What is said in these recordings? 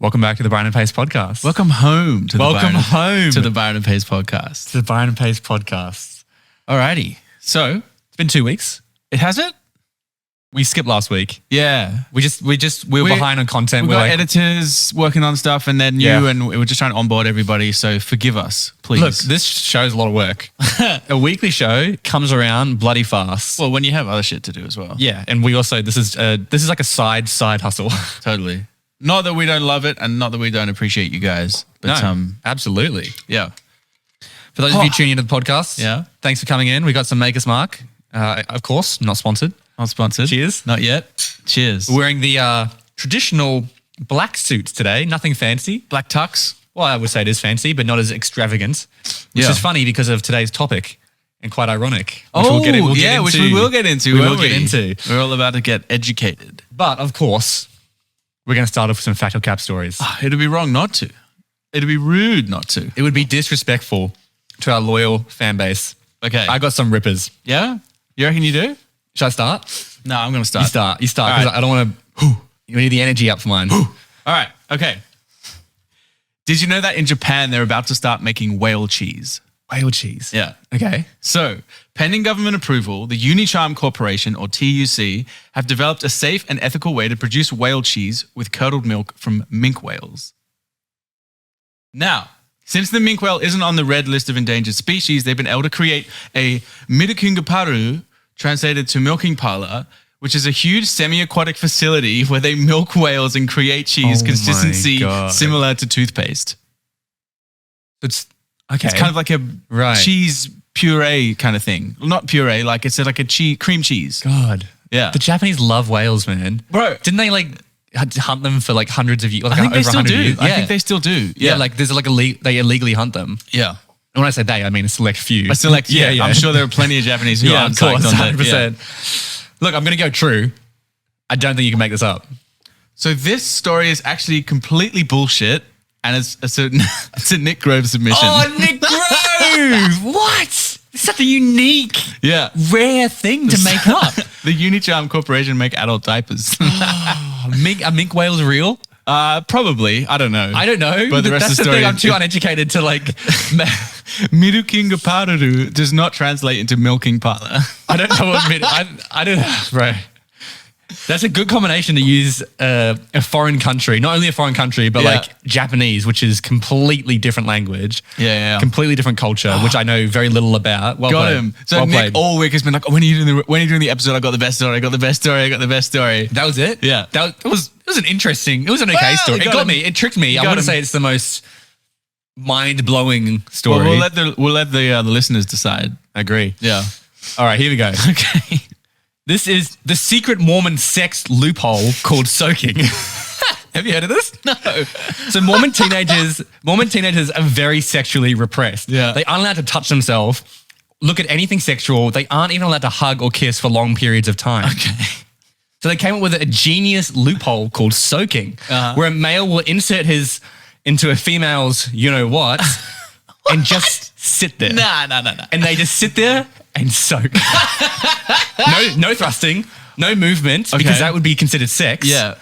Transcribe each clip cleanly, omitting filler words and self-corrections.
Welcome back to the Byron and Pace podcast. Welcome home to the Welcome home to the Byron and Pace podcast. to the Byron and Pace podcast. Alrighty. So It's been 2 weeks. it has it? We skipped last week. Yeah. We were behind on content. We We're got like, editors working on stuff and then you Yeah. and we were just trying to onboard everybody. So forgive us, please. look, this show's a lot of work. A weekly show comes around bloody fast. well, when you have other shit to do as well. Yeah, and we also this is like a side hustle. Totally. Not that we don't love it and not that we don't appreciate you guys. But Absolutely. yeah. For those of you tuning into the podcast, Yeah. thanks for coming in. We got some Maker's Mark, of course, not sponsored. Not sponsored. Cheers. Not yet. Cheers. We're wearing the traditional black suits today. Nothing fancy. Black tux. Well, I would say it is fancy, but not as extravagant, which Yeah. is funny because of today's topic and quite ironic. Which we will get into. We will get into. We're all about to get educated. But of course, we're going to start off with some fact or cap stories. It'd be wrong not to. It'd be rude not to. It would be disrespectful to our loyal fan base. Okay. I got some rippers. Yeah? You reckon you do? Should I start? No, I'm going to start. You start, All because right. I don't want to. You need the energy up for mine. All right. Okay. Did you know that in Japan, they're about to start making whale cheese? Whale cheese. Yeah. Okay. So, pending government approval, the Unicharm Corporation, or TUC, have developed a safe and ethical way to produce whale cheese with curdled milk from minke whales. Now, since the minke whale isn't on the red list of endangered species, they've been able to create a Mirukungaparu, translated to milking parlor, which is a huge semi-aquatic facility where they milk whales and create cheese Oh my consistency God. similar to toothpaste. It's okay. It's kind of like a Right. cheese puree kind of thing. Well, not puree, like it's like a cream cheese. God. Yeah. The Japanese love whales, man. Bro. Didn't they like hunt them for like hundreds of years? Like I think they over still 100 do. years? I think they still do. Yeah, like there's like they illegally hunt them. yeah. And when I say they, I mean a select few. I select, yeah. I'm sure there are plenty of Japanese who yeah, aren't of course, psyched on that. 100%. Look, I'm going to go true. I don't think you can make this up. So this story is actually completely bullshit, and it's a Nick Grove submission. Oh, Nick Grove! What? It's such a unique, yeah. rare thing to make up. The Unicharm Corporation make adult diapers. Are mink whales real? Probably. I don't know. I don't know. But the rest That's of the story, thing. I'm too uneducated to like. Mirukingaparu does not translate into milking parlor. I don't know what I don't know, bro. That's a good combination to use a foreign country, not only a foreign country, but Yeah. like Japanese, which is completely different language. Yeah. Completely different culture, which I know very little about. Well Got played. him. So Well Nick played. all week has been like, oh, when are you doing the episode? I got the best story. I got the best story. That was it? Yeah. It was an interesting, it was an okay Well, story. you It got got him. me. It tricked me. You I got want to him. say it's the most mind-blowing story. Well, we'll let the listeners decide. Agree. Yeah. All right, here we go. Okay. This is the secret Mormon sex loophole called soaking. Have you heard of this? No. So Mormon teenagers are very sexually repressed. Yeah. They aren't allowed to touch themselves, look at anything sexual. They aren't even allowed to hug or kiss for long periods of time. Okay. So they came up with a genius loophole called soaking, where a male will insert his into a female's you-know-what and just sit there. Nah. And they just sit there and soak. No thrusting, no movement, because Okay. that would be considered sex. Yeah.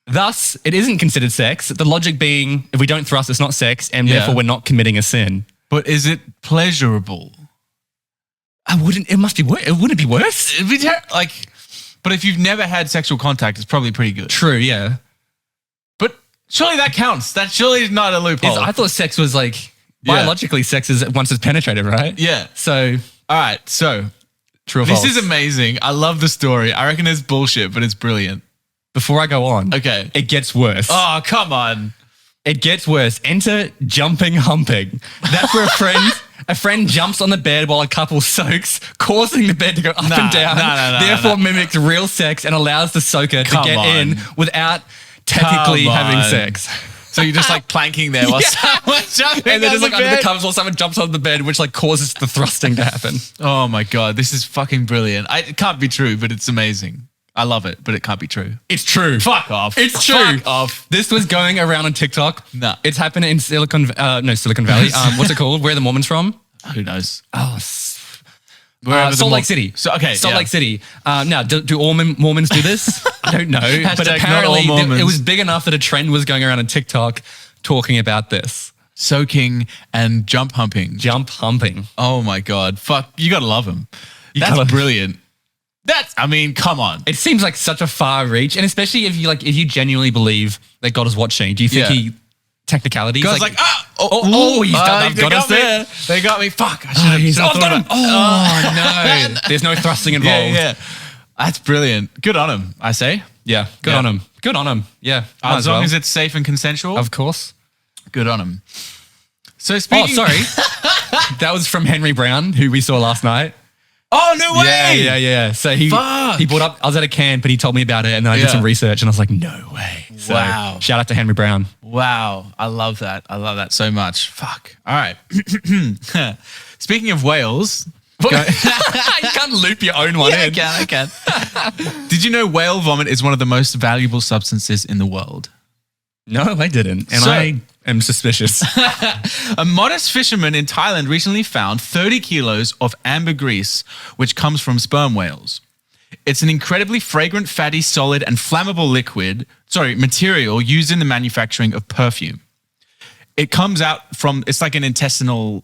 Thus, it isn't considered sex. The logic being, if we don't thrust, it's not sex, and Yeah. therefore we're not committing a sin. But is it pleasurable? It must be worse. It wouldn't be worse. It'd be but if you've never had sexual contact, it's probably pretty good. True, yeah. But surely that counts. That surely is not a loophole. I thought sex was like, Yeah. biologically, sex is once it's penetrated, right? Yeah. So, All right. So true or this false? is amazing. I love the story. I reckon it's bullshit, but it's brilliant. Before I go on, Okay. it gets worse. Oh, come on. It gets worse. Enter jumping humping. That's where a friend jumps on the bed while a couple soaks, causing the bed to go up and down. Therefore mimics real sex and allows the soaker to Come get on. in without technically Come having on. sex. So you're just like planking there while someone's jumping And then on it's like the under bed? the covers while someone jumps on the bed, which like causes the thrusting to happen. Oh my God. This is fucking brilliant. It can't be true, but it's amazing. I love it, but it can't be true. It's true. Fuck off. It's true. Fuck off. This was going around on TikTok. Nah. It's happened in Silicon Valley. What's it called? Where are the Mormons from? Who knows? Oh, Salt Lake City. So, okay, Salt yeah. Lake City. Now, do all Mormons do this? I don't know. But Hashtag apparently not all Mormons. it was big enough that a trend was going around on TikTok talking about this. Soaking and jump humping. Jump humping. Oh my God. Fuck, you gotta love him. That's brilliant. Come on. It seems like such a far reach. And especially if you genuinely believe that God is watching, do you think he technicalities? God's he's they got us me. there. They got me. Fuck. I should have thought about Oh no. There's no thrusting involved. Yeah. That's brilliant. Good on him, I say. Yeah. Good on him. Good on him. Yeah. As long as it's safe and consensual. Of course. Good on him. So speaking. Oh, sorry. That was from Henry Brown, who we saw last night. Oh, no way. Yeah. So he brought up, I was at a camp and he told me about it and then I did some research and I was like, no way. So Wow. Shout out to Henry Brown. Wow. I love that. I love that so much. Fuck. All right. Speaking of whales. You can't loop your own one in. I can. Did you know whale vomit is one of the most valuable substances in the world? No, I didn't. And I am suspicious. A modest fisherman in Thailand recently found 30 kilos of ambergris, which comes from sperm whales. It's an incredibly fragrant, fatty, solid, and flammable material used in the manufacturing of perfume. It comes out from, it's like an intestinal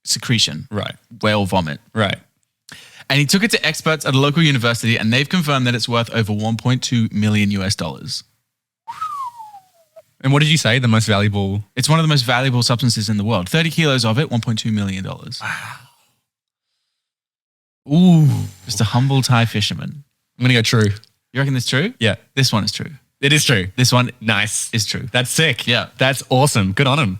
secretion. Right. Whale vomit. Right. And he took it to experts at a local university and they've confirmed that it's worth over $1.2 million US. And what did you say? The most valuable? It's one of the most valuable substances in the world. 30 kilos of it, $1.2 million. Wow. Ooh. Just a humble Thai fisherman. I'm going to go true. You reckon it's true? Yeah. This one is true. It is true. This one Nice. is true. That's sick. Yeah. That's awesome. Good on him.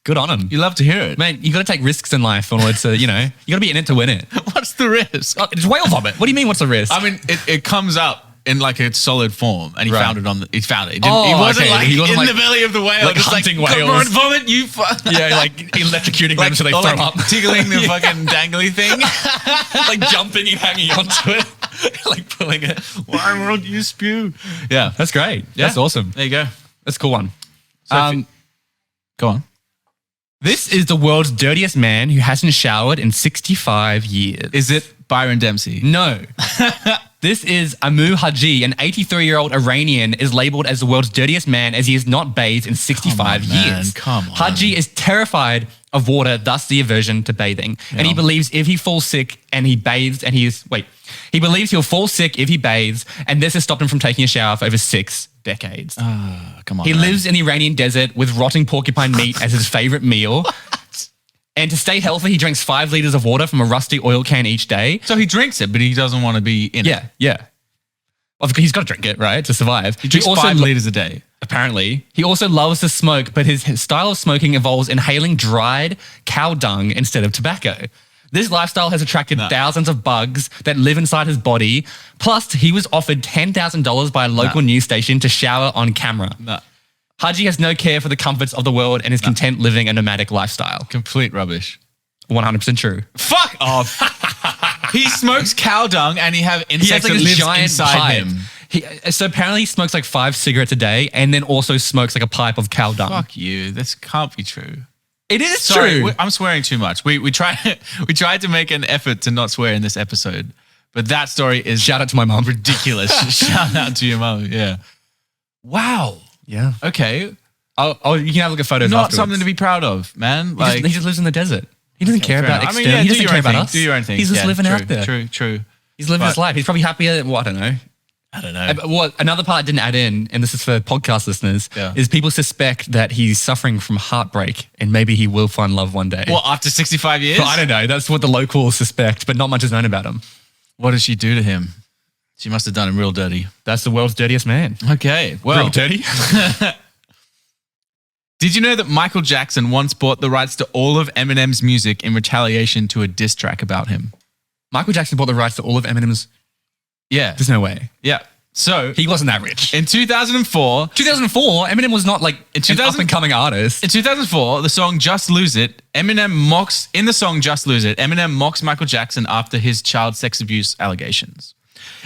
Good on him. You love to hear it. Man, you got to take risks in life in order to, you got to be in it to win it. What's the risk? Oh, it's whale vomit. What do you mean what's the risk? I mean, it comes up in like a solid form and he found it He found it. He wasn't in like the belly of the whale. like just hunting like, whales. Come on, vomit, you Yeah, like electrocuting them so they throw up. Tickling the fucking dangly thing. Like jumping and hanging onto it. Like pulling it. Why won't you spew? Yeah. That's great. That's awesome. There you go. That's a cool one. So go on. This is the world's dirtiest man who hasn't showered in 65 years. Is it Byron Dempsey? No. This is Amu Haji, an 83-year-old Iranian, is labeled as the world's dirtiest man as he has not bathed in 65 years. Come on. Haji is terrified of water, thus the aversion to bathing. Yeah. And he believes if he falls sick and he bathes and he believes he'll fall sick if he bathes, and this has stopped him from taking a shower for over 6 decades. Come on. He lives in the Iranian desert with rotting porcupine meat as his favorite meal. And to stay healthy, he drinks 5 liters of water from a rusty oil can each day. So he drinks it, but he doesn't want to be in it. Yeah. He's got to drink it, right, to survive. He drinks 5 liters a day. Apparently. He also loves to smoke, but his style of smoking involves inhaling dried cow dung instead of tobacco. This lifestyle has attracted thousands of bugs that live inside his body. Plus, he was offered $10,000 by a local news station to shower on camera. Haji has no care for the comforts of the world and is content living a nomadic lifestyle. Complete rubbish. 100% true. Fuck off. He smokes cow dung and he have insects that lives inside him. So apparently he smokes like 5 cigarettes a day and then also smokes like a pipe of cow dung. Fuck you. This can't be true. It is true. true. I'm swearing too much. We tried to make an effort to not swear in this episode, but that story is shout out to my mom. Ridiculous. Shout out to your mom. Yeah. Wow. Yeah. Okay. Oh, you can have a look at photos. Not afterwards. something to be proud of, man. He just lives in the desert. He doesn't care about external. Yeah, he doesn't care about us. Do your own thing. He's just living out there. True. He's living his life. He's probably happier. Well, I don't know. Another part I didn't add in, and this is for podcast listeners, is people suspect that he's suffering from heartbreak and maybe he will find love one day. Well, after 65 years? But I don't know. That's what the locals suspect, but not much is known about him. What did she do to him? She must have done him real dirty. That's the world's dirtiest man. Okay. Well, real dirty. Did you know that Michael Jackson once bought the rights to all of Eminem's music in retaliation to a diss track about him? Michael Jackson bought the rights to all of Eminem's... Yeah. There's no way. Yeah. So... He wasn't that rich. In 2004... 2004? Eminem was not like an up-and-coming artist. In 2004, the song Just Lose It, Eminem mocks Michael Jackson after his child sex abuse allegations.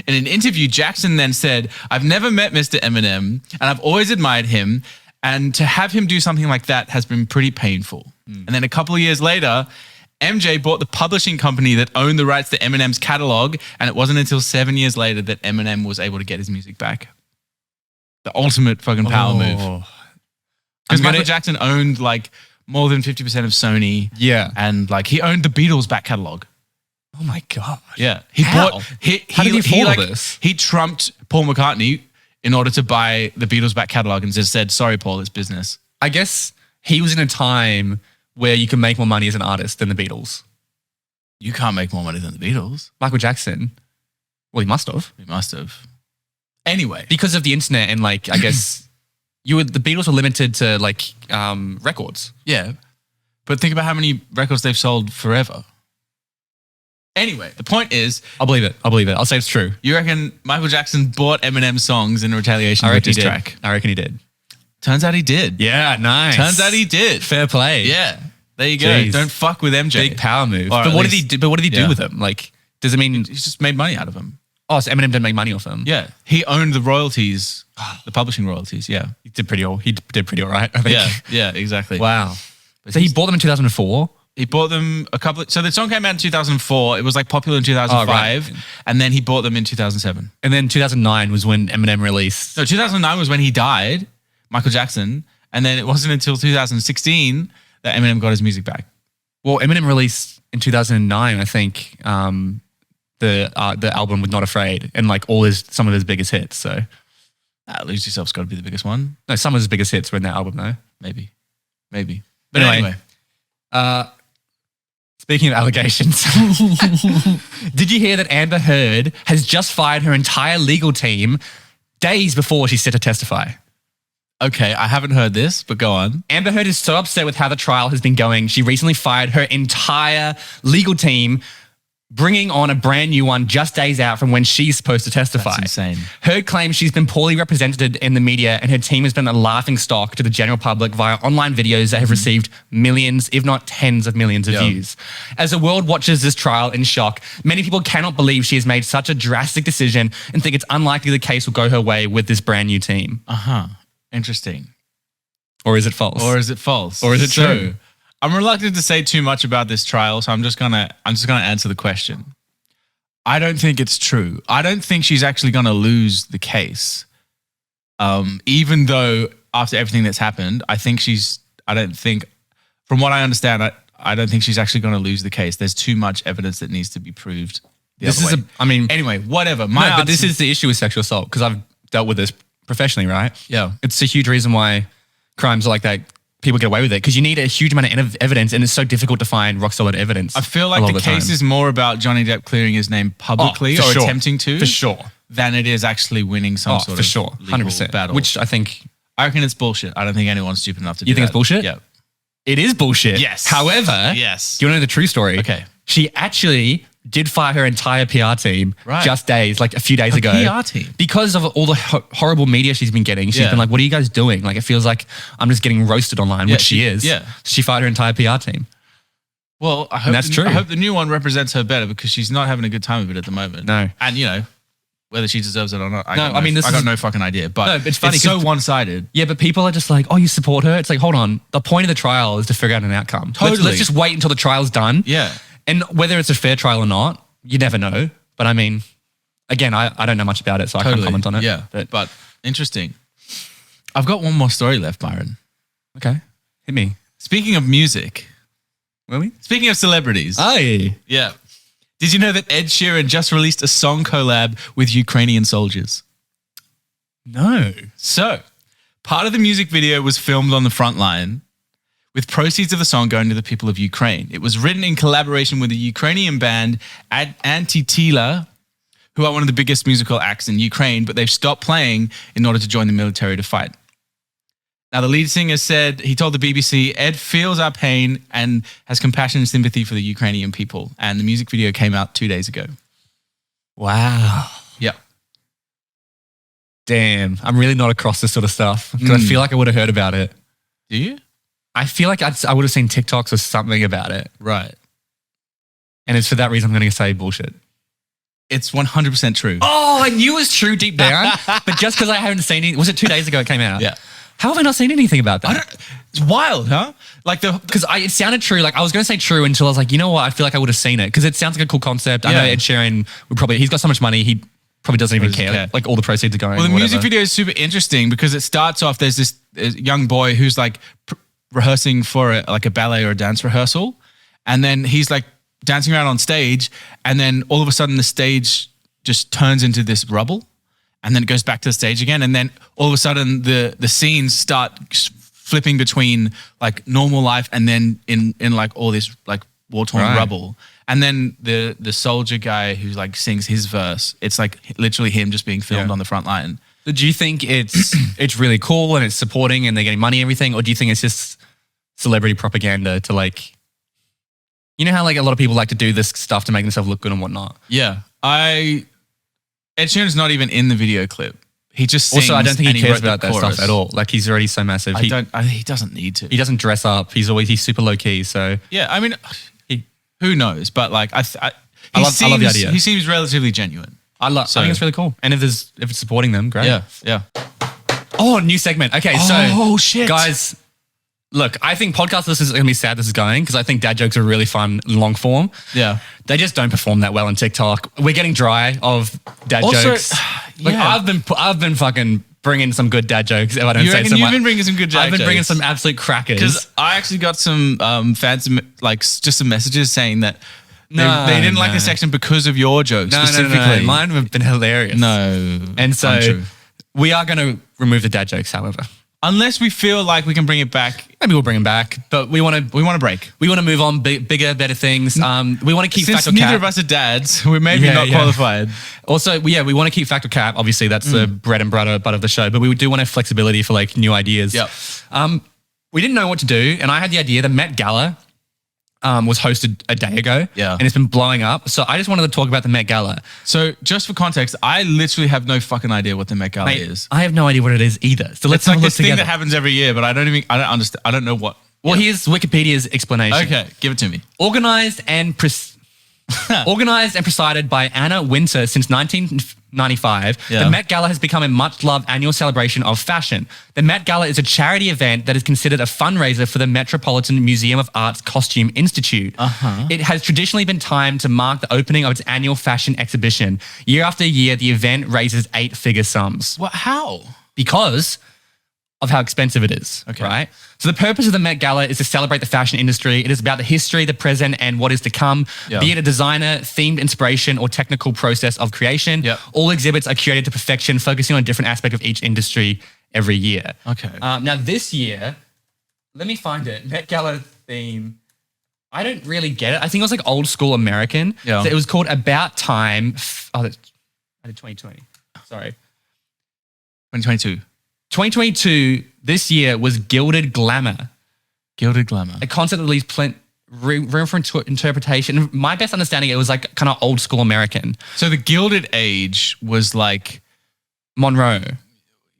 In an interview, Jackson then said, "I've never met Mr. Eminem, and I've always admired him, and to have him do something like that has been pretty painful." And then a couple of years later, MJ bought the publishing company that owned the rights to Eminem's catalog, and it wasn't until 7 years later that Eminem was able to get his music back. The ultimate fucking power move. Because Michael Jackson owned like more than 50% of Sony. Yeah. And like he owned the Beatles back catalog. Oh my God. Yeah. How did he afford this? He trumped Paul McCartney in order to buy the Beatles back catalog and just said, sorry, Paul, it's business. I guess he was in a time where you can make more money as an artist than the Beatles. You can't make more money than the Beatles. Michael Jackson. Well, he must have. He must have. Anyway. Because of the internet and like, I guess the Beatles were limited to like records. Yeah. But think about how many records they've sold forever. Anyway, the point is... I'll believe it. I'll say it's true. You reckon Michael Jackson bought Eminem songs in retaliation for a diss track? I reckon he did. Turns out he did. Yeah, nice. Turns out he did. Fair play. Yeah. There you go. Jeez. Don't fuck with MJ. Big power move. But what did he do? But what did he do with him? Like, does it mean he just made money out of him? Oh, so Eminem didn't make money off him. Yeah, he owned the royalties, the publishing royalties. Yeah, he did pretty all right. I think. Yeah, exactly. Wow. So he bought them in 2004. He bought them a couple. So the song came out in 2004. It was like popular in 2005, right. And then he bought them in 2007. And then 2009 was when Eminem released. No, 2009 was when he died, Michael Jackson, and then it wasn't until 2016 that Eminem got his music back. Well, Eminem released in 2009, I think, the album with Not Afraid, and like some of his biggest hits. So, Lose Yourself's got to be the biggest one. No, some of his biggest hits were in that album, though. Maybe. But anyway. Speaking of allegations, did you hear that Amber Heard has just fired her entire legal team days before she's set to testify? Okay, I haven't heard this, but go on. Amber Heard is so upset with how the trial has been going, she recently fired her entire legal team, bringing on a brand new one just days out from when she's supposed to testify. That's insane. Heard claims she's been poorly represented in the media and her team has been a laughingstock to the general public via online videos that have received millions, if not tens of millions of views. As the world watches this trial in shock, many people cannot believe she has made such a drastic decision and think it's unlikely the case will go her way with this brand new team. Interesting. Or is it false? Or is it true? I'm reluctant to say too much about this trial, so I'm just gonna answer the question. I don't think it's true. I don't think she's actually gonna lose the case. Even though after everything that's happened, from what I understand, I don't think she's actually gonna lose the case. There's too much evidence that needs to be proved. Anyway, whatever. But this is the issue with sexual assault, because I've dealt with this professionally, right? Yeah. It's a huge reason why crimes like that, people get away with it, because you need a huge amount of evidence and it's so difficult to find rock solid evidence. I feel like the case is more about Johnny Depp clearing his name publicly attempting to. For sure. Than it is actually winning some sort of legal 100%. Battle. Which I reckon it's bullshit. I don't think anyone's stupid enough to do that. You think it's bullshit? Yeah. It is bullshit. Yes. However, do you want to know the true story? Okay. She actually did fire her entire PR team just a few days ago. PR team? Because of all the horrible media she's been getting. She's been like, what are you guys doing? Like, it feels like I'm just getting roasted online, which she is. Yeah. She fired her entire PR team. Well, I hope the new one represents her better, because she's not having a good time of it at the moment. No. And, whether she deserves it or not, I got no fucking idea. But it's funny. It's so one-sided. Yeah, but people are just like, oh, you support her? It's like, hold on. The point of the trial is to figure out an outcome. Totally. Let's just wait until the trial's done. Yeah. And whether it's a fair trial or not, you never know. But I mean, again, I don't know much about it, so I can't comment on it. Yeah, but interesting. I've got one more story left, Byron. Okay, hit me. Speaking of music. Really? Speaking of celebrities. Aye. Yeah. Did you know that Ed Sheeran just released a song collab with Ukrainian soldiers? No. So, part of the music video was filmed on the front line, with proceeds of the song going to the people of Ukraine. It was written in collaboration with the Ukrainian band Antitila, who are one of the biggest musical acts in Ukraine, but they've stopped playing in order to join the military to fight. Now, the lead singer said, he told the BBC, Ed feels our pain and has compassion and sympathy for the Ukrainian people. And the music video came out 2 days ago. Wow. Yeah. Damn. I'm really not across this sort of stuff, because I feel like I would have heard about it. Do you? I feel like I would have seen TikToks or something about it. Right. And it's for that reason I'm going to say bullshit. It's 100% true. Oh, I knew it was true deep down. But just because I haven't seen it, was it 2 days ago it came out? Yeah. How have I not seen anything about that? It's wild, huh? Like because it sounded true. Like I was going to say true until I was like, you know what? I feel like I would have seen it because it sounds like a cool concept. I know Ed Sheeran he's got so much money. He probably doesn't even care. Like all the proceeds are going. Well, the music video is super interesting because it starts off, there's this young boy who's like rehearsing for a ballet or a dance rehearsal. And then he's like dancing around on stage. And then all of a sudden the stage just turns into this rubble. And then it goes back to the stage again. And then all of a sudden the scenes start flipping between like normal life and then in like all this like war-torn rubble. And then the soldier guy who like sings his verse, it's like literally him just being filmed on the front line. So do you think it's really cool and it's supporting and they're getting money and everything? Or do you think it's just celebrity propaganda to like, you know how like a lot of people like to do this stuff to make themselves look good and whatnot? Yeah. Ed Sheeran's not even in the video clip. He just sings. Also, I don't think he cares about that chorus. stuff at all. Like he's already so massive. He doesn't need to. He doesn't dress up. He's super low key. So yeah, I mean, who knows? But like, I love the idea. He seems relatively genuine. I think it's really cool. And if it's supporting them, great. Yeah. Oh, new segment. Okay, shit, guys. Look, I think podcast listeners are going to be sad this is going because I think dad jokes are really fun long form. Yeah. They just don't perform that well on TikTok. We're getting dry of dad jokes. Like I've been fucking bringing some good dad jokes. If I don't say so much. You've been bringing some good dad jokes. I've been bringing some absolute crackers. Because I actually got some fans, like just some messages saying that they didn't like the section because of your jokes specifically. No. Mine have been hilarious. No. And so we are going to remove the dad jokes, however. Unless we feel like we can bring it back. Maybe we'll bring them back, but we want to break. We want to move on, bigger, better things. We want to keep Since fact or cap. neither of us are dads, we're maybe not qualified. Also, we want to keep fact or cap. Obviously, that's the bread and butter of the show, but we do want to have flexibility for like new ideas. Yep. We didn't know what to do, and I had the idea. The Met Gala was hosted a day ago, and it's been blowing up. So I just wanted to talk about the Met Gala. So just for context, I literally have no fucking idea what the Met Gala is. I have no idea what it is either. So let's it's like have a look this thing together. that happens every year, but I don't understand. I don't know what. Well, here's Wikipedia's explanation. Okay, give it to me. Organized and presided by Anna Wintour since 1995, the Met Gala has become a much-loved annual celebration of fashion. The Met Gala is a charity event that is considered a fundraiser for the Metropolitan Museum of Art's Costume Institute. It has traditionally been timed to mark the opening of its annual fashion exhibition. Year after year, the event raises 8-figure sums. What? How? Because of how expensive it is, right? So the purpose of the Met Gala is to celebrate the fashion industry. It is about the history, the present, and what is to come, be it a designer, themed inspiration, or technical process of creation. All exhibits are curated to perfection, focusing on a different aspect of each industry every year. Now this year, let me find it. Met Gala theme. I don't really get it. I think it was like old school American. So it was called About Time. I did 2020. Sorry. 2022. 2022, this year, was Gilded Glamour. Gilded Glamour. A concept that leaves room for interpretation. My best understanding, it was like kind of old school American. So the Gilded Age was like Monroe.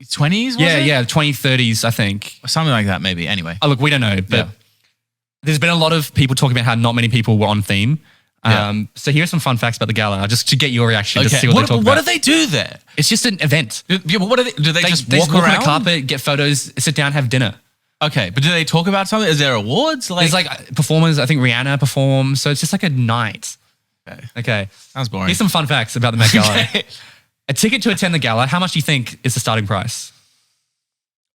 20s, was it? Yeah, 2030s, I think. Something like that, maybe. Anyway. Oh, look, we don't know, but there's been a lot of people talking about how not many people were on theme. So here's some fun facts about the gala, just to get your reaction, just to see what they talk about. What do they do there? It's just an event. Yeah, but what do they do? They just walk around on the carpet, get photos, sit down, have dinner. Okay, but do they talk about something? Is there awards? There's like performers. I think Rihanna performs. So it's just like a night. Okay. Sounds boring. Here's some fun facts about the Met Gala. A ticket to attend the gala, how much do you think is the starting price?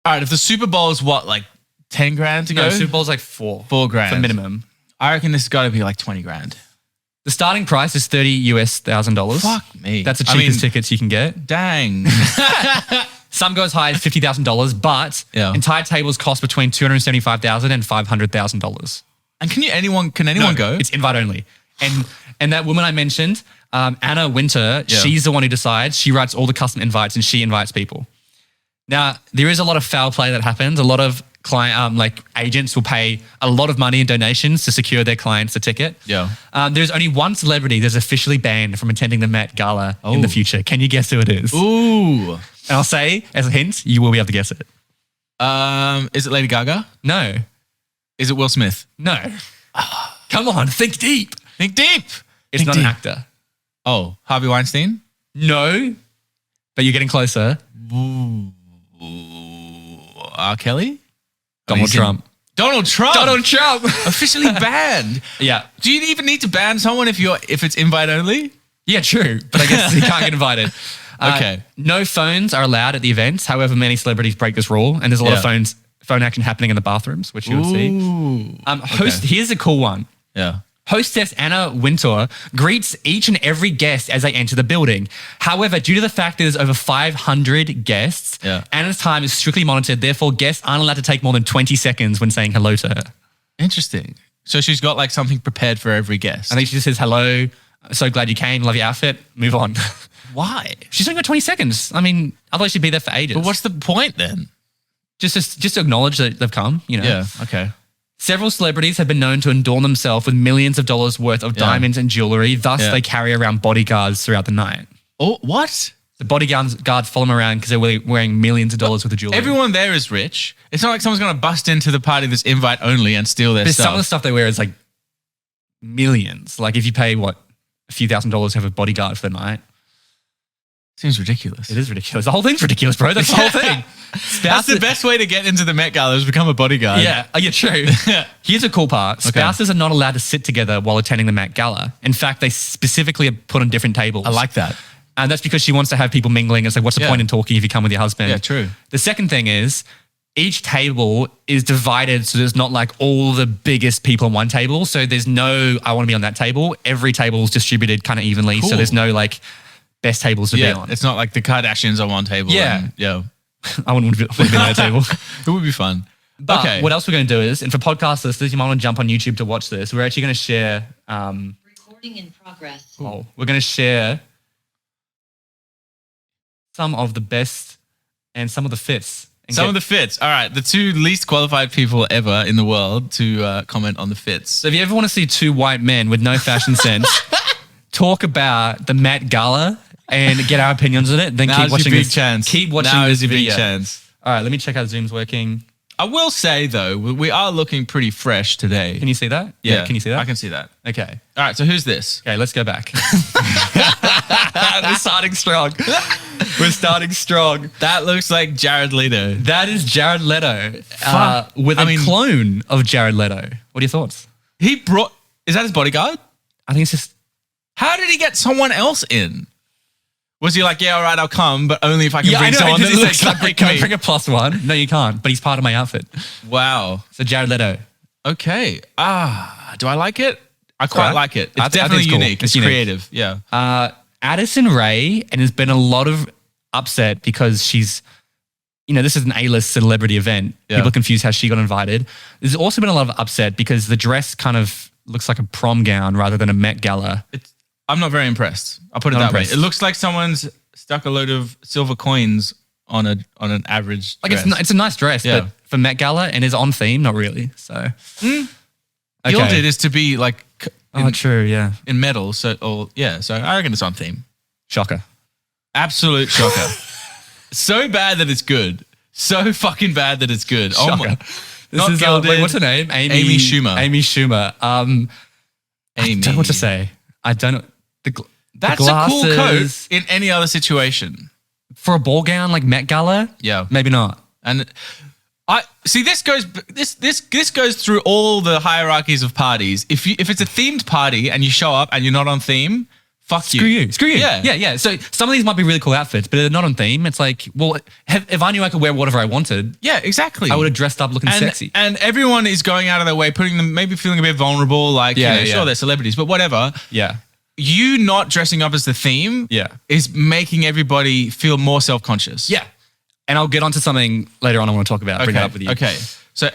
All right, if the Super Bowl is what, like 10 grand to go? No, Super Bowl's like $4 grand for minimum. I reckon this has got to be like 20 grand. The starting price is $30,000. Fuck me. That's the cheapest tickets you can get. Dang. Some go as high as $50,000, but entire tables cost between $275,000 and $500,000. And can anyone go? It's invite only. And that woman I mentioned, Anna Wintour, she's the one who decides. She writes all the custom invites and she invites people. Now, there is a lot of foul play that happens. A lot of agents will pay a lot of money in donations to secure their clients a ticket. There's only one celebrity that's officially banned from attending the Met Gala in the future. Can you guess who it is? Ooh. And I'll say, as a hint, you will be able to guess it. Is it Lady Gaga? No. Is it Will Smith? No. Come on, think deep. Think deep. It's not an actor. Oh, Harvey Weinstein? No, but you're getting closer. R. Kelly? Donald Trump. Donald Trump. Donald Trump. Officially banned. Yeah. Do you even need to ban someone if it's invite only? Yeah, true. But I guess he can't get invited. Okay. No phones are allowed at the events. However, many celebrities break this rule, and there's a lot of phone action happening in the bathrooms, which you would see. Here's a cool one. Yeah. Hostess Anna Wintour greets each and every guest as they enter the building. However, due to the fact that there's over 500 guests, Anna's time is strictly monitored. Therefore, guests aren't allowed to take more than 20 seconds when saying hello to her. Interesting. So she's got like something prepared for every guest. I think she just says, hello, so glad you came, love your outfit, move on. Why? She's only got 20 seconds. I mean, otherwise she'd be there for ages. But what's the point then? Just to acknowledge that they've come, you know. Yeah, okay. Several celebrities have been known to adorn themselves with millions of dollars worth of diamonds and jewelry. Thus, they carry around bodyguards throughout the night. Oh, what? The bodyguards follow them around because they're wearing millions of dollars worth of jewelry. Everyone there is rich. It's not like someone's going to bust into the party that's invite only and steal their stuff. Some of the stuff they wear is like millions. Like if you pay, a few $1,000s to have a bodyguard for the night. Seems ridiculous. It is ridiculous. The whole thing's ridiculous, bro. That's the whole thing. That's the best way to get into the Met Gala is become a bodyguard. Yeah, true. Here's a cool part. Spouses are not allowed to sit together while attending the Met Gala. In fact, they specifically are put on different tables. I like that. And that's because she wants to have people mingling. It's like, what's the point in talking if you come with your husband? Yeah, true. The second thing is each table is divided so there's not like all the biggest people on one table. So there's no, I want to be on that table. Every table is distributed kind of evenly. Cool. So there's no like best tables to be on. It's not like the Kardashians on one table. Yeah. Yeah. I wouldn't be on that table. It would be fun. But what else we're going to do is, and for podcast listeners, you might want to jump on YouTube to watch this. We're actually going to share. Recording in progress. We're going to share some of the best and some of the fits. Some of the fits. All right. The two least qualified people ever in the world to comment on the fits. So if you ever want to see two white men with no fashion sense talk about the Met Gala and get our opinions on it, then keep watching your big this. chance. Keep watching now this is your big video. chance. All right, let me check how Zoom's working. I will say though, we are looking pretty fresh today. Can you see that? Yeah. Can you see that? I can see that. Okay. All right. So who's this? Okay, let's go back. We're starting strong. We're starting strong. That looks like Jared Leto. That is Jared Leto with a clone of Jared Leto. What are your thoughts? Is that his bodyguard? I think it's just. How did he get someone else in? Was he like, yeah, all right, I'll come, but only if I can bring someone that looks like can I me? bring a +1? No, you can't, but he's part of my outfit. Wow. So Jared Leto. Okay. Do I like it? I quite like it. It's definitely cool. unique. It's creative. Yeah. Addison Rae, and there's been a lot of upset because she's, this is an A-list celebrity event. Yeah. People are confused how she got invited. There's also been a lot of upset because the dress kind of looks like a prom gown rather than a Met Gala. I'm not very impressed. I'll put it that way. It looks like someone's stuck a load of silver coins on an average dress. It's a nice dress, but for Met Gala and is on theme, not really. So Gilded is to be like true, yeah. in metal. So I reckon it's on theme. Shocker. Absolute shocker. So bad that it's good. So fucking bad that it's good. Shocker. Oh my. This is Gilded. what's her name? Amy Schumer. Amy Schumer. I don't know what to say. I don't know. That's a cool coat in any other situation. For a ball gown like Met Gala? Yeah. Maybe not. And I see this goes through all the hierarchies of parties. If it's a themed party and you show up and you're not on theme, Screw you. Yeah. So some of these might be really cool outfits, but they're not on theme. It's like, well, if I knew I could wear whatever I wanted, yeah, exactly, I would have dressed up looking sexy. And everyone is going out of their way, putting them maybe feeling a bit vulnerable, like sure they're celebrities, but whatever. Yeah. You not dressing up as the theme is making everybody feel more self-conscious. Yeah. And I'll get onto something later on I want to talk about. Bring it up with you. Okay. So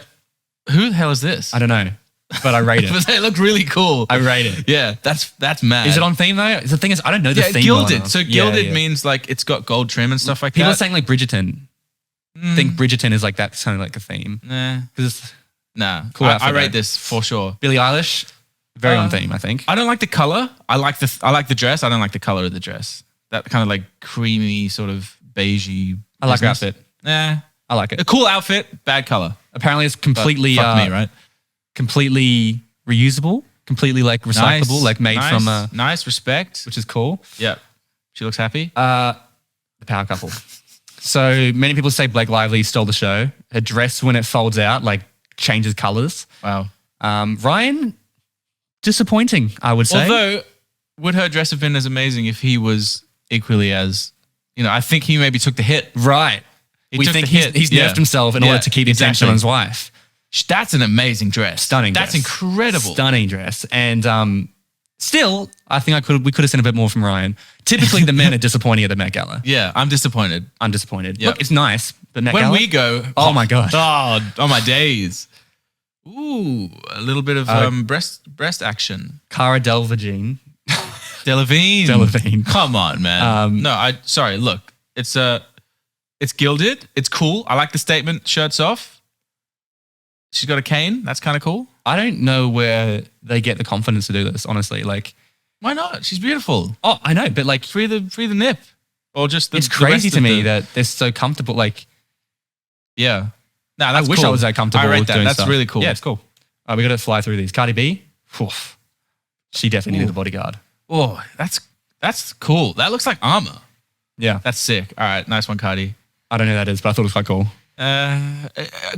who the hell is this? I don't know, but I rate it. But they look really cool. I rate it. Yeah, that's mad. Is it on theme though? The thing is, I don't know the theme. Gilded. So gilded means like it's got gold trim and stuff like that. People are saying like Bridgerton. I think Bridgerton is like that, something like a theme. Nah. Cool I rate this for sure. Billie Eilish, very on theme, I think. I don't like the color. I like the dress. I don't like the color of the dress. That kind of like creamy sort of beigey. I like her outfit. Yeah, I like it. A cool outfit, bad color. Apparently, it's completely fuck me, right? Completely reusable, completely like recyclable, like made from nice respect, which is cool. Yeah, she looks happy. The power couple. So many people say Blake Lively stole the show. Her dress, when it folds out, like changes colors. Wow. Ryan, disappointing, I would say. Although, would her dress have been as amazing if he was equally as, I think he maybe took the hit. Right. We took think the hit. he's nerfed himself in order to keep the attention on his wife. That's an amazing dress. Stunning That's dress. incredible. Stunning dress. And still, I think we could have seen a bit more from Ryan. Typically, the men are disappointing at the Met Gala. Yeah, I'm disappointed. I'm disappointed. Yep. Look, it's nice, but Met When Gala. we go, Oh my God. Oh my days. Ooh, a little bit of breast action. Cara Delevingne. Delevingne. Come on, man. Look, it's gilded. It's cool. I like the statement, shirts off. She's got a cane. That's kind of cool. I don't know where they get the confidence to do this, honestly. Like, why not? She's beautiful. oh, I know, but like, Free the nip. Or just it's crazy to me that they're so comfortable. Like, yeah. No, I that's wish cool. I was that comfortable. I rate with that. doing That's stuff. really cool. Yeah, it's cool. We got to fly through these. Cardi B, oof, she definitely needed a bodyguard. Oh, that's cool. That looks like armor. Yeah, That's sick. All right, nice one, Cardi. I don't know who that is, but I thought it was quite cool.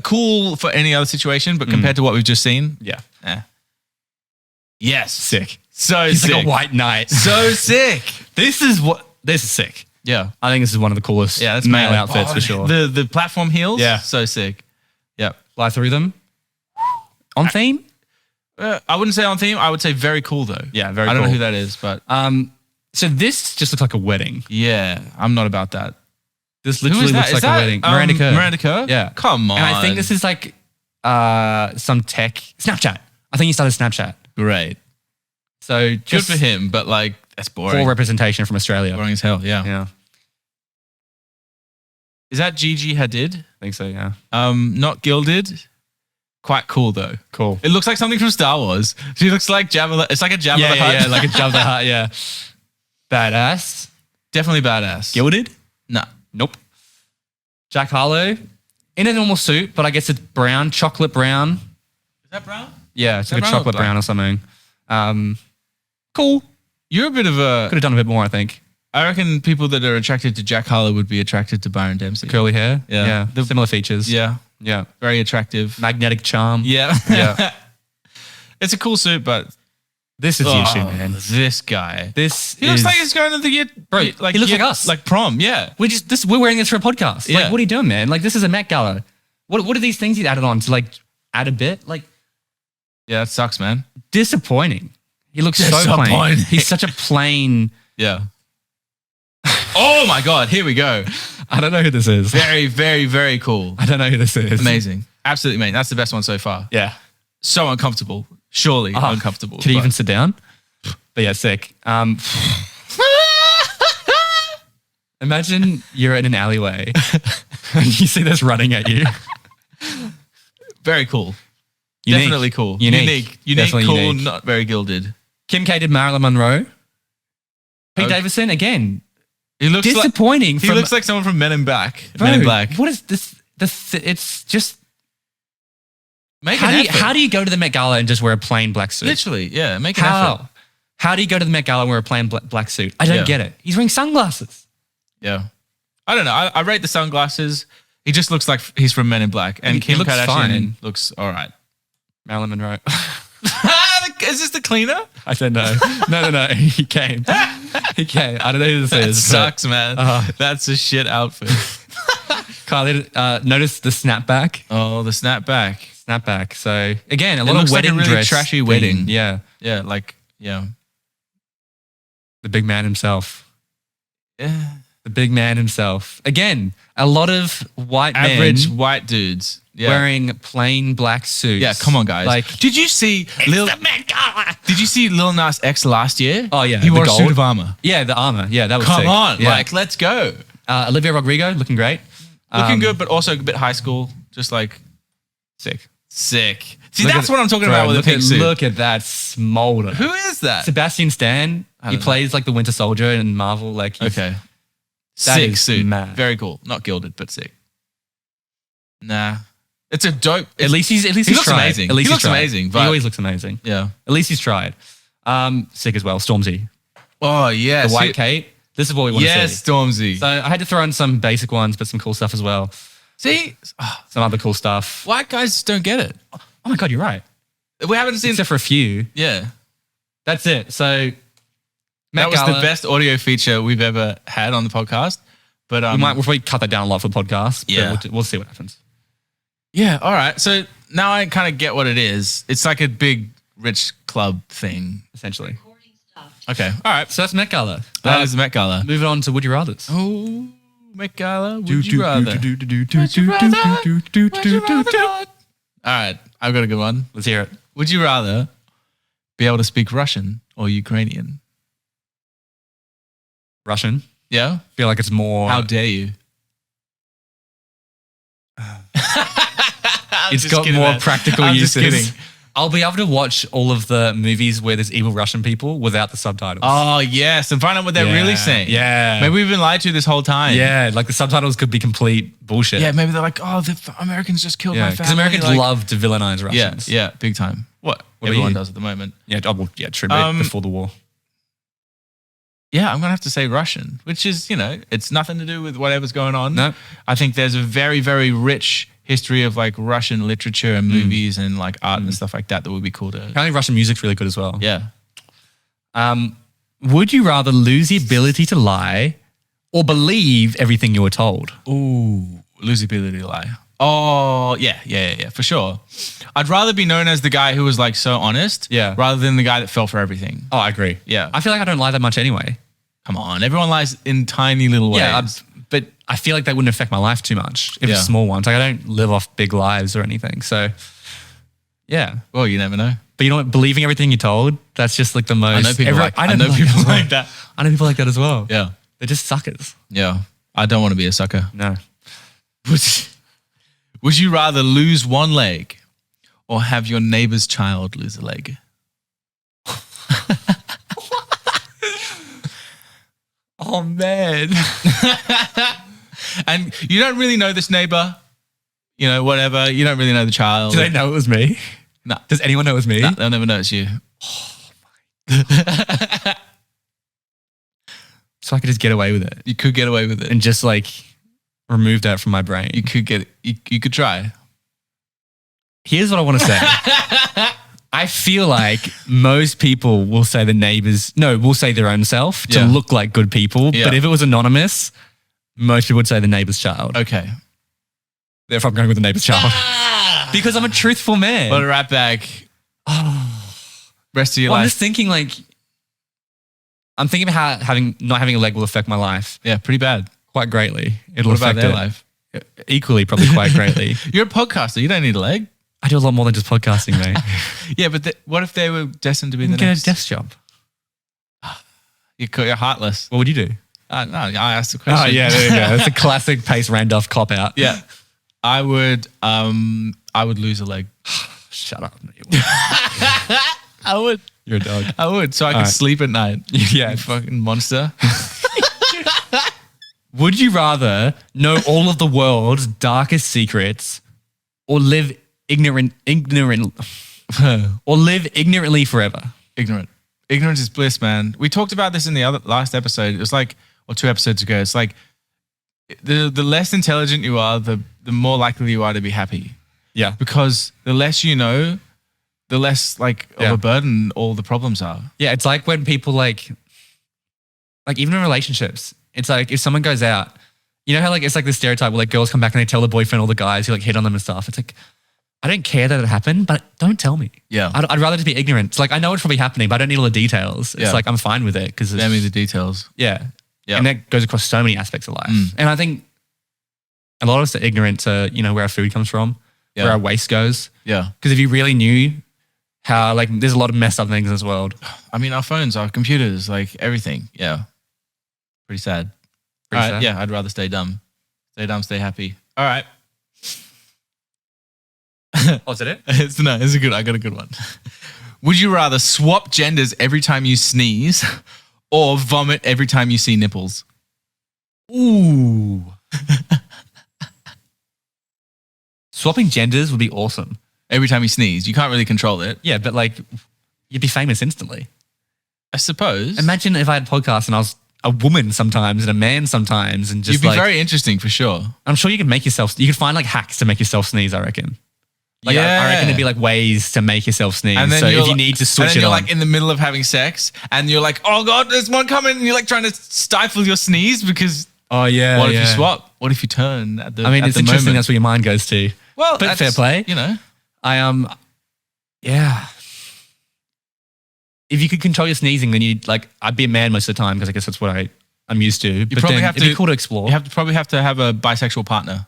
Cool for any other situation, but compared to what we've just seen, Yeah, yes, sick. So He's sick. like a white knight. So sick. This is sick. Yeah, I think this is one of the coolest yeah. That's male mad. outfits for sure. The platform heels. Yeah. so sick. Yeah, Fly through them. On theme? I wouldn't say on theme. I would say very cool though. Yeah, very I don't know cool. who that is, but So this just looks like a wedding. yeah, I'm not about that. This Who literally is that? looks Is like that, a wedding. Miranda Kerr. Miranda Kerr. Yeah. Come on. And I think this is like some tech. Snapchat. I think he started Snapchat. great. So Good just for him, but like that's boring. poor representation from Australia. Boring as hell. Yeah. Yeah, Is that Gigi Hadid? I think so, yeah. Not gilded. Quite cool though. Cool. It looks like something from Star Wars. She looks like Jabba. It's like a Jabba the Hutt. Yeah, like a Jabba the Hutt, yeah. Badass. Definitely badass. Gilded? Nah. Nope. Jack Harlow in a normal suit, but I guess it's brown, chocolate brown. Is that brown? Yeah, it's Is like that a brown or chocolate black? brown or something. Cool. You're a bit of a. Could have done a bit more, I think. I reckon people that are attracted to Jack Harlow would be attracted to Byron Dempsey. Curly hair. Yeah. Yeah. Similar features. Yeah. Yeah. Very attractive. Magnetic charm. Yeah. Yeah. It's a cool suit, but This is the issue, man. This guy. This He looks like he's going to the year. Bro, he looks like us. Like prom. Yeah. we're wearing this for a podcast. Yeah. Like, what are you doing, man? Like, this is a Met Gala. What are these things he's added on to like add a bit? Like, Yeah, that sucks, man. disappointing. He looks so plain. Disappointing. He's such a plain. Yeah. Oh my God. Here we go. I don't know who this is. Very, very, very cool. I don't know who this is. Amazing. Absolutely amazing. That's the best one so far. Yeah. So uncomfortable. Surely uncomfortable. Can you even sit down? But yeah, sick. Imagine you're in an alleyway and you see this running at you. Very cool. Unique. Definitely cool. Unique. Definitely cool, unique. not very gilded. Kim K did Marilyn Monroe. Pete Okay. Davidson, again, He looks disappointing. like he looks like someone from Men in Black. Bro, Men in Black. What is this? It's just Make how an do, you, effort. how do you go to the Met Gala and just wear a plain black suit? Literally, yeah. Make an effort. How do you go to the Met Gala and wear a plain black suit? I don't Yeah. get it. He's wearing sunglasses. Yeah. I don't know. I rate the sunglasses. He just looks like he's from Men in Black. And He Kim looks Kardashian fine. looks all right. Marilyn Monroe. Is this the cleaner? I said no. No. He came. He came. I don't know who this That is. but sucks, man. That's a shit outfit. Kylie, notice the snapback. Oh, the snapback. Snapback. So again, a lot looks of like a wedding really dress. trashy theme. wedding. Yeah. Yeah, like, yeah. The big man himself. Yeah. The big man himself. Again, a lot of white Average men white dudes. Yeah. wearing plain black suits. Yeah, come on, guys. Like, did you see Did you see Lil Nas X last year? Oh, yeah, he the wore a gold. suit of armor. yeah, the armor. Yeah, that was Come sick. on, Yeah. like let's go. Olivia Rodrigo looking great. Looking good, but also a bit high school. Just like Sick. sick. See, Look that's at- what I'm talking bro, about with look the pink at, suit. Look at that smolder. Who is that? Sebastian Stan. He don't know. plays like the Winter Soldier in Marvel. Like, he's- Okay. That Sick is suit. mad. Very cool. Not gilded, but sick. Nah. It's a dope. At least he's he he's looks tried. amazing. At least He he's looks tried. amazing, He but- always looks amazing. Yeah. At least he's tried. Sick as well. Stormzy. Oh, yes. The white cape. This is what we want to Yes, see. Stormzy. So I had to throw in some basic ones, but some cool stuff as well. See? some other cool stuff. White guys just don't get it. Oh my God, you're right. We haven't seen... Except for a few. Yeah. That's it. So That Met was Gala, the best audio feature we've ever had on the podcast. But we'll probably cut that down a lot for the podcast. But Yeah. we'll see what happens. yeah, all right. So now I kind of get what it is. It's like a big rich club thing. Essentially. Recording stopped. Okay. All right. So that's Met Gala. That is the Met Gala. Moving on to Would You Rathers. Oh, Met Gala. Would you rather? All right. I've got a good one. Let's hear it. Would you rather be able to speak Russian or Ukrainian? Russian. Yeah. Feel like it's more. How dare you? It's got more practical I'm uses. just kidding. I'll be able to watch all of the movies where there's evil Russian people without the subtitles. Oh, yes. And find out what they're really saying. Yeah. Maybe we've been lied to this whole time. Yeah, like the subtitles could be complete bullshit. Yeah, maybe they're like, oh, the Americans just killed my Yeah, family. because Americans like, love to villainize Yeah, Russians. yeah, big time. What about everyone you? does at the moment. Yeah, true. Mate, before the war. Yeah, I'm going to have to say Russian, which is, it's nothing to do with whatever's going on. No. I think there's a very, very rich history of like Russian literature and movies and like art and stuff like that would be cool to. Apparently Russian music's really good as well. Yeah. Would you rather lose the ability to lie or believe everything you were told? Ooh, lose the ability to lie. Oh, yeah, for sure. I'd rather be known as the guy who was like so honest rather than the guy that fell for everything. Oh, I agree. Yeah. I feel like I don't lie that much anyway. Come on, everyone lies in tiny little ways. Yeah, but I feel like that wouldn't affect my life too much if it's small ones. Like I don't live off big lives or anything. So, yeah. Well, you never know. But you know what? Believing everything you're told, that's just like the most. I know people like I know people like that. I know people like that as well. Yeah. They're just suckers. Yeah. I don't want to be a sucker. No. Would you rather lose one leg or have your neighbor's child lose a leg? Oh, man. And you don't really know this neighbor, whatever. You don't really know the child. Do they know it was me? No. Does anyone know it was me? No, they'll never know it's you. So I could just get away with it You could get away with it. and just like remove that from my brain. You could get it. You could try. Here's what I want to say. I feel like most people will say will say their own self to look like good people. Yeah. But if it was anonymous, most people would say the neighbor's child. Okay. Therefore, I'm going with the neighbor's child. Because I'm a truthful man. What a rat bag. Rest of your I'm life. just thinking I'm thinking of how not having a leg will affect my life Yeah, pretty bad. quite greatly. It'll What about affect their it life? equally, probably quite greatly. You're a podcaster. You don't need a leg. I do a lot more than just podcasting, mate. Yeah, but what if they were destined to be the Get next? a desk job. You're heartless. What would you do? No, I asked the question. Oh yeah, there you go. It's a classic Pace Randolph cop out. Yeah. I would lose a leg. Shut up. I would. You're a dog. I would, so I could right. sleep at night. Yeah. You fucking monster. Would you rather know all of the world's darkest secrets or live ignorantly forever? Ignorant. Ignorance is bliss, man. We talked about this in the last episode. It was like, or 2 episodes ago. It's like the less intelligent you are, the more likely you are to be happy. Yeah. Because the less you know, the less of a burden all the problems are. Yeah, it's like when people like even in relationships, it's like if someone goes out, you know how it's like the stereotype where like girls come back and they tell the boyfriend all the guys who hit on them and stuff. It's like, I don't care that it happened, but don't tell me. Yeah. I'd rather just be ignorant. It's like, I know it's probably happening, but I don't need all the details. It's like, I'm fine with it because Spare me the details. Yeah. Yeah. And that goes across so many aspects of life. And I think a lot of us are ignorant to, where our food comes from, where our waste goes. Yeah. Because if you really knew how there's a lot of messed up things in this world. I mean, our phones, our computers, everything. Yeah. Pretty sad. Pretty All right. sad. Yeah. I'd rather stay dumb. Stay dumb, stay happy. All right. Oh, is that it? I got a good one. Would you rather swap genders every time you sneeze or vomit every time you see nipples? Ooh. Swapping genders would be awesome. Every time you sneeze. You can't really control it. Yeah, but you'd be famous instantly. I suppose. Imagine if I had a podcast and I was a woman sometimes and a man sometimes, and just You'd be like very interesting for sure. I'm sure you could find like hacks to make yourself sneeze. I reckon. Like I reckon there'd be like ways to make yourself sneeze. And then so if you like- need to and switch then it you're on, like in the middle of having sex, and you're like, "Oh God, there's one coming!" And you're like trying to stifle your sneeze because oh yeah, what if you swap? What if you turn at the? I mean, at it's the interesting. moment? That's where your mind goes to. Well, but fair play. You know, Yeah. If you could control your sneezing, then I'd be a man most of the time because I guess that's what I'm used to. But probably then have it'd be to- cool to explore. you probably have to have a bisexual partner.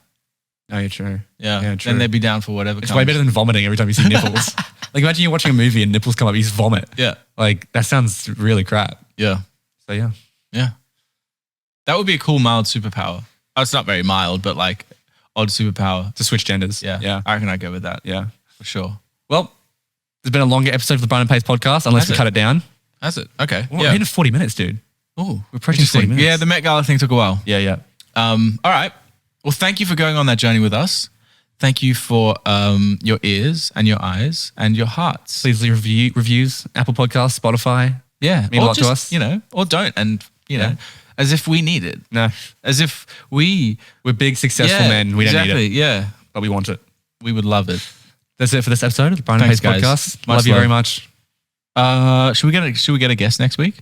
Oh, yeah, true. Yeah, true. then they'd be down for whatever. It's comes. way better than vomiting every time you see nipples. Like imagine you're watching a movie and nipples come up, you just vomit. Yeah, Like that sounds really crap. yeah, So yeah. yeah. That would be a cool mild superpower. Oh, it's not very mild, but like odd superpower. To switch genders. Yeah, Yeah. I reckon I'd go with that. Yeah. For sure. Well, there's been a longer episode of the Byron and Pace podcast, unless Has we it? cut it down. That's it. Okay. Well, yeah. we're into 40 minutes, dude. Oh, we're approaching 40 minutes. Yeah, the Met Gala thing took a while. Yeah. All right. Well, thank you for going on that journey with us. Thank you for your ears and your eyes and your hearts. Please leave reviews, Apple Podcasts, Spotify. Yeah. Mean a or lot to just, us. You know, or don't. And, you know, as if we need it. No. As if we're big, successful men. We don't need it. Yeah. But we want it. We would love it. That's it for this episode of the Byron and Thanks, Pace guys. podcast. Much Love you love. very much. Should we get a guest next week?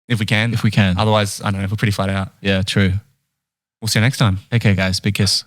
If we can. If we can. Otherwise, I don't know. We're pretty flat out. Yeah, true. We'll see you next time. Okay, guys. Big kiss.